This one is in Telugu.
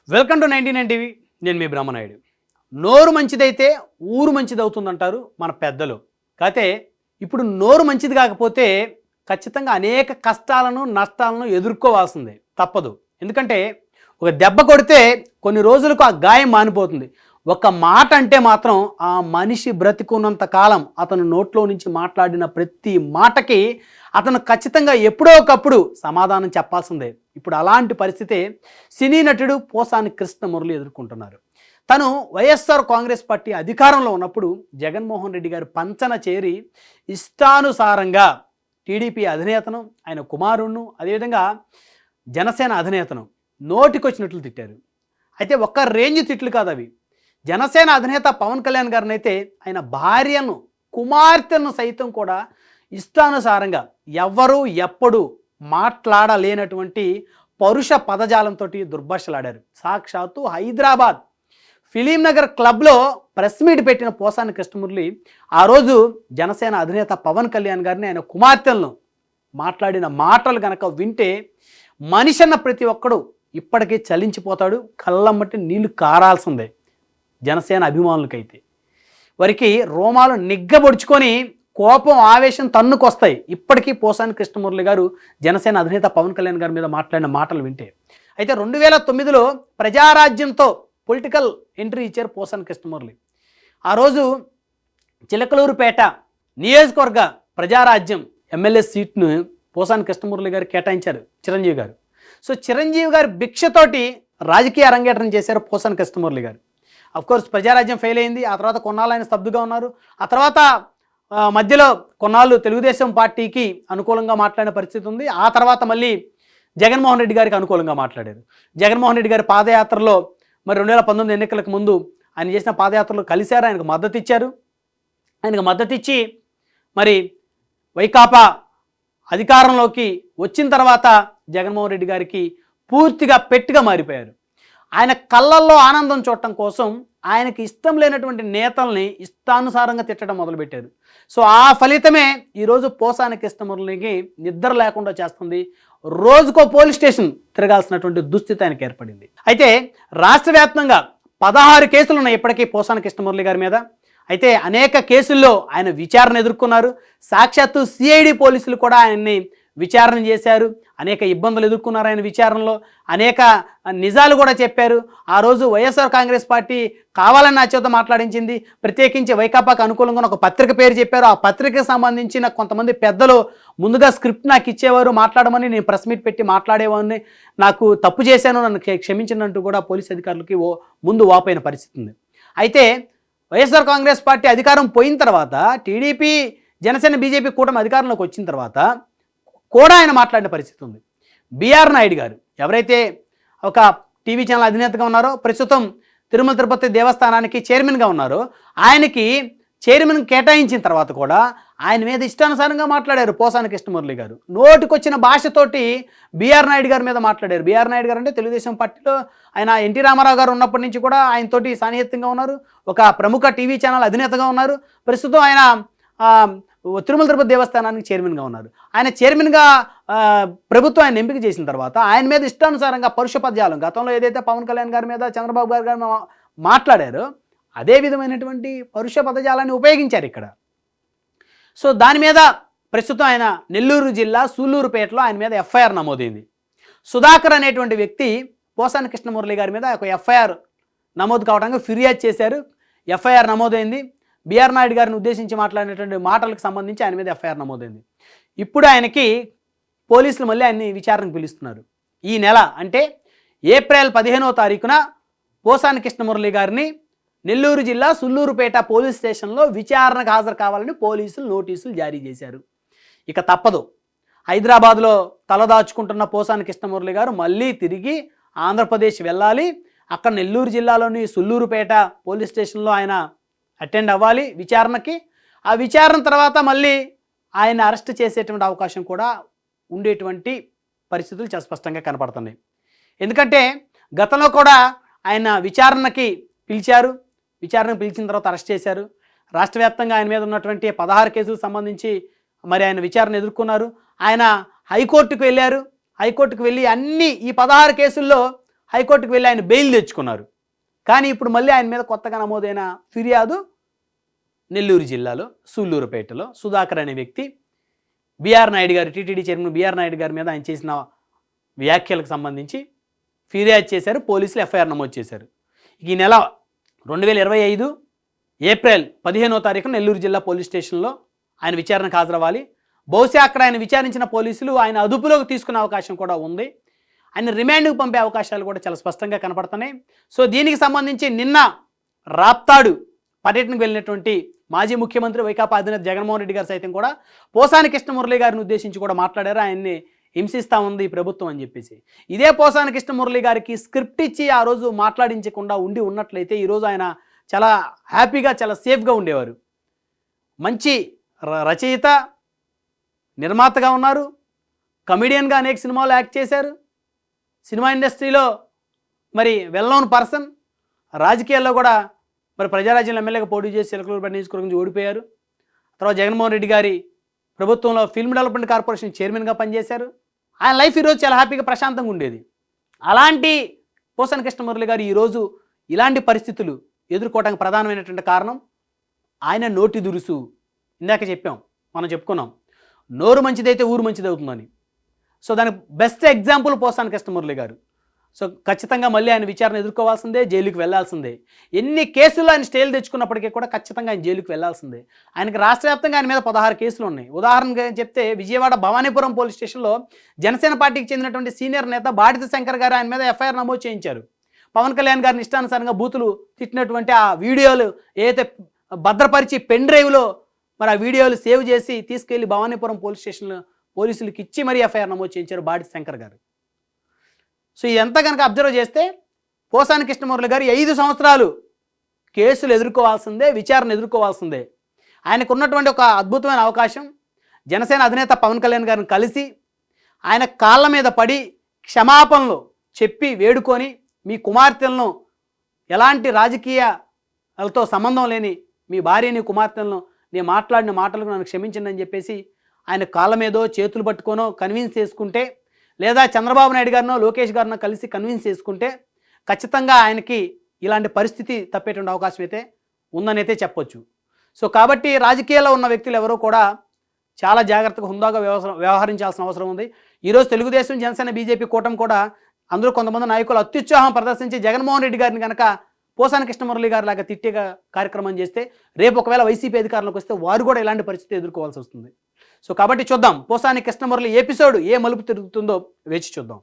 Welcome to 99 TV. నేను మీ బ్రహ్మనాయుడు. నోరు మంచిదైతే ఊరు మంచిది అవుతుందంటారు మన పెద్దలు. కాతే ఇప్పుడు నోరు మంచిది కాకపోతే ఖచ్చితంగా అనేక కష్టాలను నష్టాలను ఎదుర్కోవాల్సిందే, తప్పదు. ఎందుకంటే ఒక దెబ్బ కొడితే కొన్ని రోజులకు ఆ గాయం మానిపోతుంది. ఒక మాట అంటే మాత్రం ఆ మనిషి బ్రతికున్నంత కాలం అతను నోట్లో నుంచి మాట్లాడిన ప్రతి మాటకి అతను ఖచ్చితంగా ఎప్పుడో ఒకప్పుడు సమాధానం చెప్పాల్సిందే. ఇప్పుడు అలాంటి పరిస్థితే సినీ నటుడు పోసాని కృష్ణమురళి ఎదుర్కొంటున్నారు. తను వైఎస్ఆర్ కాంగ్రెస్ పార్టీ అధికారంలో ఉన్నప్పుడు జగన్మోహన్ రెడ్డి గారు పంచన చేరి ఇష్టానుసారంగా టీడీపీ అధినేతను, ఆయన కుమారుణ్ణు, అదేవిధంగా జనసేన అధినేతను నోటికొచ్చినట్లు తిట్టారు. అయితే ఒక్క రేంజ్ తిట్లు కాదు అవి. జనసేన అధినేత పవన్ కళ్యాణ్ గారిని అయితే ఆయన భార్యను, కుమార్తెను సైతం కూడా ఇష్టానుసారంగా ఎవ్వరూ ఎప్పుడు మాట్లాడలేనటువంటి పరుష పదజాలంతో దుర్భాషలాడారు. సాక్షాత్తు హైదరాబాద్ ఫిలిం నగర్ క్లబ్లో ప్రెస్ మీట్ పెట్టిన పోసాని కృష్ణమురళి ఆ రోజు జనసేన అధినేత పవన్ కళ్యాణ్ గారిని, ఆయన కుమార్తెలను మాట్లాడిన మాటలు గనక వింటే మనిషి అన్న ప్రతి ఒక్కడు ఇప్పటికే చలించిపోతాడు. కళ్ళమ్మటి నీళ్లు కారాల్సిందే. జనసేన అభిమానులకైతే వారికి రోమాలు నిగ్గబొడుచుకొని కోపం, ఆవేశం తన్నుకొస్తాయి. ఇప్పటికీ పోసాని కృష్ణమురళి గారు జనసేన అధినేత పవన్ కళ్యాణ్ గారి మీద మాట్లాడిన మాటలు వింటే. అయితే 2009లో ప్రజారాజ్యంతో పొలిటికల్ ఎంట్రీ ఇచ్చారు పోసాని కృష్ణమురళి. ఆ రోజు చిలకలూరుపేట నియోజకవర్గ ప్రజారాజ్యం ఎమ్మెల్యే సీట్ను పోసాని కృష్ణమురళి గారు కేటాయించారు చిరంజీవి గారు. సో చిరంజీవి గారి భిక్షతోటి రాజకీయ అరంగేట్రం చేశారు పోసాని కృష్ణమురళి గారు. అఫ్కోర్స్ ప్రజారాజ్యం ఫెయిల్ అయింది. ఆ తర్వాత కొన్నాళ్ళు ఆయన స్తబ్దుగా ఉన్నారు. ఆ తర్వాత మధ్యలో కొన్నాళ్ళు తెలుగుదేశం పార్టీకి అనుకూలంగా మాట్లాడిన పరిస్థితి ఉంది. ఆ తర్వాత మళ్ళీ జగన్మోహన్ రెడ్డి గారికి అనుకూలంగా మాట్లాడారు. జగన్మోహన్ రెడ్డి గారి పాదయాత్రలో మరి 2019 ఎన్నికలకు ముందు ఆయన చేసిన పాదయాత్రలో కలిశారు, ఆయనకు మద్దతు ఇచ్చారు. ఆయనకు మద్దతు ఇచ్చి మరి వైకాపా అధికారంలోకి వచ్చిన తర్వాత జగన్మోహన్ రెడ్డి గారికి పూర్తిగా పెట్టిగా మారిపోయారు. ఆయన కళ్ళల్లో ఆనందం చూడటం కోసం ఆయనకి ఇష్టం లేనటువంటి నేతల్ని ఇష్టానుసారంగా తిట్టడం మొదలుపెట్టారు. సో ఆ ఫలితమే ఈరోజు పోసాని కృష్ణమురళికి నిద్ర లేకుండా చేస్తుంది. రోజుకో పోలీస్ స్టేషన్ తిరగాల్సినటువంటి దుస్థితి ఆయనకి ఏర్పడింది. అయితే రాష్ట్ర వ్యాప్తంగా 16 కేసులు ఉన్నాయి ఇప్పటికీ పోసాని కృష్ణమురళి గారి మీద. అయితే అనేక కేసుల్లో ఆయన విచారణ ఎదుర్కొన్నారు. సాక్షాత్తు సిఐడి పోలీసులు కూడా ఆయన్ని విచారణ చేశారు. అనేక ఇబ్బందులు ఎదుర్కొన్నారు ఆయన విచారణలో. అనేక నిజాలు కూడా చెప్పారు. ఆ రోజు వైఎస్ఆర్ కాంగ్రెస్ పార్టీ కావాలని నా చేత మాట్లాడించింది. ప్రత్యేకించి వైకాపాకు అనుకూలంగా ఒక పత్రిక పేరు చెప్పారు. ఆ పత్రికకు సంబంధించిన కొంతమంది పెద్దలు ముందుగా స్క్రిప్ట్ నాకు ఇచ్చేవారు, మాట్లాడమని నేను ప్రెస్ మీట్ పెట్టి మాట్లాడేవాడిని, నాకు తప్పు చేశాను, నన్ను క్షమించినట్టు కూడా పోలీస్ అధికారులకి ముందు వాపోయిన పరిస్థితి ఉంది. అయితే వైఎస్ఆర్ కాంగ్రెస్ పార్టీ అధికారం పోయిన తర్వాత టీడీపీ, జనసేన, బీజేపీ కూటమి అధికారంలోకి వచ్చిన తర్వాత కూడా ఆయన మాట్లాడిన పరిస్థితి ఉంది. బిఆర్ నాయుడు గారు ఎవరైతే ఒక టీవీ ఛానల్ అధినేతగా ఉన్నారో, ప్రస్తుతం తిరుమల తిరుపతి దేవస్థానానికి చైర్మన్గా ఉన్నారో, ఆయనకి చైర్మన్ కేటాయించిన తర్వాత కూడా ఆయన మీద ఇష్టానుసారంగా మాట్లాడారు పోసాని కృష్ణమురళి గారు. నోటికొచ్చిన భాషతోటి బిఆర్ నాయుడు గారి మీద మాట్లాడారు. బిఆర్ నాయుడు గారు అంటే తెలుగుదేశం పార్టీలో ఆయన ఎన్టీ రామారావు గారు ఉన్నప్పటి నుంచి కూడా ఆయనతోటి సాన్నిహిత్యంగా ఉన్నారు. ఒక ప్రముఖ టీవీ ఛానల్ అధినేతగా ఉన్నారు. ప్రస్తుతం ఆయన తిరుమల తిరుపతి దేవస్థానానికి చైర్మన్గా ఉన్నారు. ఆయన చైర్మన్గా ప్రభుత్వం ఆయన ఎంపిక చేసిన తర్వాత ఆయన మీద ఇష్టానుసారంగా పరుష పద్యాలు గతంలో ఏదైతే పవన్ కళ్యాణ్ గారి మీద, చంద్రబాబు గారి మాట్లాడారో అదే విధమైనటువంటి పరుష పదజాలాన్ని ఉపయోగించారు ఇక్కడ. సో దాని మీద ప్రస్తుతం ఆయన నెల్లూరు జిల్లా సూళ్ళూరుపేటలో ఆయన మీద ఎఫ్ఐఆర్ నమోదైంది. సుధాకర్ అనేటువంటి వ్యక్తి పోసాని కృష్ణమురళి గారి మీద ఒక ఎఫ్ఐఆర్ నమోదు కావడానికి ఫిర్యాదు చేశారు. ఎఫ్ఐఆర్ నమోదైంది. బిఆర్ నాయుడు గారిని ఉద్దేశించి మాట్లాడినటువంటి మాటలకు సంబంధించి ఆయన మీద ఎఫ్ఐఆర్ నమోదైంది. ఇప్పుడు ఆయనకి పోలీసులు మళ్ళీ ఆయన్ని విచారణకు పిలుస్తున్నారు. ఈ నెల అంటే ఏప్రిల్ 15వ తారీఖున పోసాని కృష్ణమురళి గారిని నెల్లూరు జిల్లా సుళ్ళూరుపేట పోలీస్ స్టేషన్లో విచారణకు హాజరు కావాలని పోలీసులు నోటీసులు జారీ చేశారు. ఇక తప్పదు. హైదరాబాద్లో తలదాచుకుంటున్న పోసాని కృష్ణమురళి గారు మళ్ళీ తిరిగి ఆంధ్రప్రదేశ్ వెళ్ళాలి. అక్కడ నెల్లూరు జిల్లాలోని సుళ్ళూరుపేట పోలీస్ స్టేషన్లో ఆయన అటెండ్ అవ్వాలి విచారణకి. ఆ విచారణ తర్వాత మళ్ళీ ఆయన అరెస్ట్ చేసేటువంటి అవకాశం కూడా ఉండేటువంటి పరిస్థితులు చాలా స్పష్టంగా కనపడుతున్నాయి. ఎందుకంటే గతంలో కూడా ఆయన విచారణకి పిలిచారు. విచారణకు పిలిచిన తర్వాత అరెస్ట్ చేశారు. రాష్ట్ర వ్యాప్తంగా ఆయన మీద ఉన్నటువంటి 16 కేసులకు సంబంధించి మరి ఆయన విచారణ ఎదుర్కొన్నారు. ఆయన హైకోర్టుకు వెళ్ళారు. హైకోర్టుకు వెళ్ళి ఈ 16 కేసుల్లో హైకోర్టుకు వెళ్ళి ఆయన బెయిల్ తెచ్చుకున్నారు. కానీ ఇప్పుడు మళ్ళీ ఆయన మీద కొత్తగా నమోదైన ఫిర్యాదు నెల్లూరు జిల్లాలో సూళ్ళూరుపేటలో సుధాకర్ అనే వ్యక్తి బీఆర్ నాయుడు గారు, టీటీడీ చైర్మన్ బీఆర్ నాయుడు గారి మీద ఆయన చేసిన వ్యాఖ్యలకు సంబంధించి ఫిర్యాదు చేశారు. పోలీసులు ఎఫ్ఐఆర్ నమోదు చేశారు. ఈ నెల 2025 ఏప్రిల్ 15వ తారీఖున నెల్లూరు జిల్లా పోలీస్ స్టేషన్లో ఆయన విచారణకు హాజరవ్వాలి. బహుశా అక్కడ ఆయన విచారించిన పోలీసులు ఆయన అదుపులోకి తీసుకునే అవకాశం కూడా ఉంది. ఆయన రిమాండ్కు పంపే అవకాశాలు కూడా చాలా స్పష్టంగా కనపడుతున్నాయి. సో దీనికి సంబంధించి నిన్న రాప్తాడు పర్యటనకు వెళ్ళినటువంటి మాజీ ముఖ్యమంత్రి వైకాపా అధినేత జగన్మోహన్ రెడ్డి గారు సైతం కూడా పోసాని కృష్ణమురళి గారిని ఉద్దేశించి కూడా మాట్లాడారు. ఆయన్ని హింసిస్తూ ఉంది ఈ ప్రభుత్వం అని చెప్పేసి. ఇదే పోసాని కృష్ణమురళి గారికి స్క్రిప్ట్ ఇచ్చి ఆ రోజు మాట్లాడించకుండా ఉన్నట్లయితే ఈరోజు ఆయన చాలా హ్యాపీగా, చాలా సేఫ్గా ఉండేవారు. మంచి రచయిత, నిర్మాతగా ఉన్నారు, కమెడియన్గా అనేక సినిమాలు యాక్ట్ చేశారు, సినిమా ఇండస్ట్రీలో మరి వెల్ నోన్ పర్సన్, రాజకీయాల్లో కూడా మరి ప్రజారాజ్యంలో ఎమ్మెల్యేగా పోటీ చేసి చిలకలూరుపేట నియోజకవర్గం నుంచి ఓడిపోయారు. తర్వాత జగన్మోహన్ రెడ్డి గారి ప్రభుత్వంలో ఫిల్మ్ డెవలప్మెంట్ కార్పొరేషన్ చైర్మన్గా పనిచేశారు. ఆయన లైఫ్ ఈరోజు చాలా హ్యాపీగా, ప్రశాంతంగా ఉండేది. అలాంటి పోసాని కృష్ణమురళి గారు ఈరోజు ఇలాంటి పరిస్థితులు ఎదుర్కోవడానికి ప్రధానమైనటువంటి కారణం ఆయన నోటి దురుసు. ఇందాక మనం చెప్పుకున్నాం, నోరు మంచిదైతే ఊరు మంచిది అవుతుందని. సో దానికి బెస్ట్ ఎగ్జాంపుల్ పోసాని కృష్ణమురళి గారు. సో ఖచ్చితంగా మళ్ళీ ఆయన విచారణ ఎదుర్కోవాల్సిందే, జైలుకి వెళ్లాల్సిందే. ఎన్ని కేసులు ఆయన స్టేలు తెచ్చుకున్నప్పటికీ కూడా ఖచ్చితంగా ఆయన జైలుకి వెళ్లాల్సిందే. ఆయనకి రాష్ట్ర వ్యాప్తంగా ఆయన మీద 16 కేసులు ఉన్నాయి. ఉదాహరణగా చెప్తే విజయవాడ భవానీపురం పోలీస్ స్టేషన్లో జనసేన పార్టీకి చెందినటువంటి సీనియర్ నేత బాడిత శంకర్ గారు ఆయన మీద ఎఫ్ఐఆర్ నమోదు చేయించారు. పవన్ కళ్యాణ్ గారిని ఇష్టానుసారంగా బూతులు తిట్టినటువంటి ఆ వీడియోలు ఏదైతే భద్రపరిచి పెన్ డ్రైవ్లో మరి ఆ వీడియోలు సేవ్ చేసి తీసుకెళ్లి భవానీపురం పోలీస్ స్టేషన్లో పోలీసులకు ఇచ్చి మరీ ఎఫ్ఐఆర్ నమోదు చేయించారు బాడిత శంకర్ గారు. సో ఇదంతా కనుక అబ్జర్వ్ చేస్తే పోసాని కృష్ణమురళి గారు 5 సంవత్సరాలు కేసులు ఎదుర్కోవాల్సిందే, విచారణ ఎదుర్కోవాల్సిందే. ఆయనకు ఉన్నటువంటి ఒక అద్భుతమైన అవకాశం జనసేన అధినేత పవన్ కళ్యాణ్ గారిని కలిసి ఆయన కాళ్ళ మీద పడి క్షమాపణలు చెప్పి వేడుకొని, మీ కుమార్తెలను ఎలాంటి రాజకీయాలతో సంబంధం లేని మీ భార్యని కుమార్తెలను నేను మాట్లాడిన మాటలకు నన్ను క్షమించండి అని చెప్పేసి ఆయన కాళ్ళ మీదో చేతులు పట్టుకోనో కన్విన్స్ చేసుకుంటే, లేదా చంద్రబాబు నాయుడు గారినో లోకేష్ గారినో కలిసి కన్విన్స్ చేసుకుంటే ఖచ్చితంగా ఆయనకి ఇలాంటి పరిస్థితి తప్పేటువంటి అవకాశం అయితే ఉందని అయితే చెప్పొచ్చు. సో కాబట్టి రాజకీయాల్లో ఉన్న వ్యక్తులు ఎవరో కూడా చాలా జాగ్రత్తగా, హుందాగా వ్యవహరించాల్సిన అవసరం ఉంది. ఈరోజు తెలుగుదేశం, జనసేన, బీజేపీ కూటమి కూడా అందులో కొంతమంది నాయకులు అత్యుత్సాహం ప్రదర్శించి జగన్మోహన్ రెడ్డి గారిని కనుక పోసాని కృష్ణమురళి గారి లాగా తిట్టే కార్యక్రమం చేస్తే రేపు ఒకవేళ వైసీపీ అధికారంలోకి వస్తే వారు కూడా ఇలాంటి పరిస్థితి ఎదుర్కోవాల్సి వస్తుంది. సో కాబట్టి చూద్దాం పోసాని కృష్ణమురళి ఎపిసోడ్ ఏ మలుపు తిరుగుతుందో వేచి చూద్దాం.